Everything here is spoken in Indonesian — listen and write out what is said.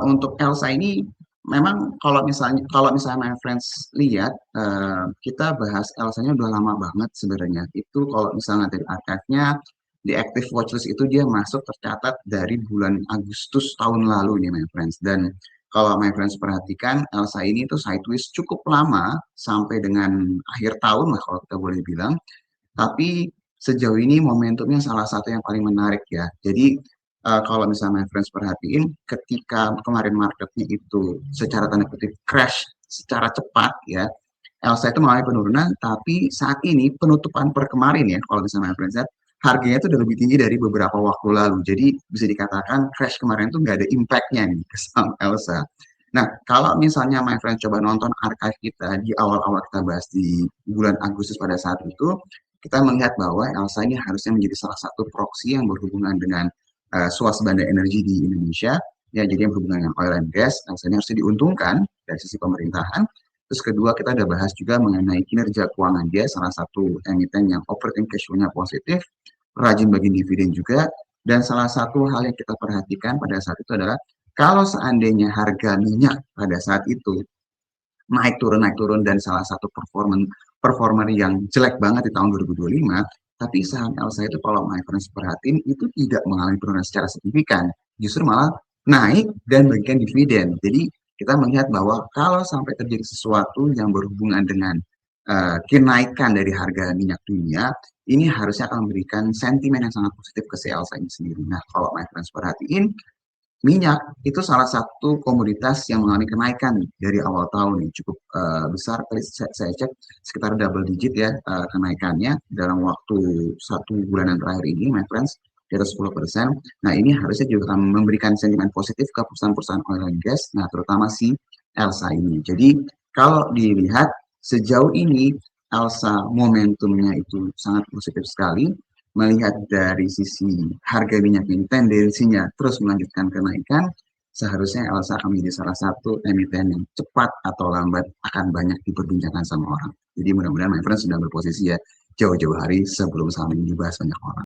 Untuk Elsa ini memang kalau misalnya my friends lihat, kita bahas Elsanya udah lama banget sebenarnya. Itu kalau misalnya dari archive-nya, di active watchlist itu dia masuk tercatat dari bulan Agustus tahun lalu nih my friends. Dan kalau my friends perhatikan, Elsa ini tuh sideways cukup lama sampai dengan akhir tahun lah kalau kita boleh bilang. Tapi sejauh ini momentumnya salah satu yang paling menarik ya. Jadi kalau misalnya my friends perhatiin, ketika kemarin marketnya itu secara tanda kutip crash secara cepat ya, Elsa itu mengalami penurunan, tapi saat ini penutupan per kemarin ya, kalau misalnya my friends lihat, harganya itu udah lebih tinggi dari beberapa waktu lalu. Jadi bisa dikatakan crash kemarin itu nggak ada impact-nya nih ke saham Elsa. Nah, kalau misalnya my friends coba nonton archive kita di awal-awal kita bahas di bulan Agustus pada saat itu, kita melihat bahwa Elsa ini harusnya menjadi salah satu proksi yang berhubungan dengan swasembada energi di Indonesia. Ya, jadi yang berhubungan dengan oil and gas, Elsa ini harusnya diuntungkan dari sisi pemerintahan. Terus kedua, kita udah bahas juga mengenai kinerja keuangan dia, salah satu emiten yang operating cash flow-nya positif, rajin bagi dividen juga, dan salah satu hal yang kita perhatikan pada saat itu adalah kalau seandainya harga minyak pada saat itu naik turun dan salah satu performer yang jelek banget di tahun 2025, tapi saham Elsa itu kalau my friends perhatiin itu tidak mengalami penurunan secara signifikan, justru malah naik dan bagikan dividen. Jadi kita melihat bahwa kalau sampai terjadi sesuatu yang berhubungan dengan kenaikan dari harga minyak dunia, ini harusnya akan memberikan sentimen yang sangat positif ke si Elsa ini sendiri. Nah, kalau my friends perhatiin, minyak itu salah satu komoditas yang mengalami kenaikan dari awal tahun nih, cukup besar. Tadi saya cek sekitar double digit ya kenaikannya dalam waktu 1 bulanan terakhir ini, my friends, di atas 10%. Nah, ini harusnya juga akan memberikan sentimen positif ke perusahaan-perusahaan oil and gas, nah terutama si Elsa ini. Jadi kalau dilihat sejauh ini Elsa momentumnya itu sangat positif sekali, melihat dari sisi harga minyak ini tendensinya terus melanjutkan kenaikan, seharusnya Elsa akan menjadi salah satu emiten yang cepat atau lambat akan banyak diperbincangkan sama orang. Jadi mudah-mudahan my friend sudah berposisi ya jauh-jauh hari sebelum saham ini dibahas banyak orang.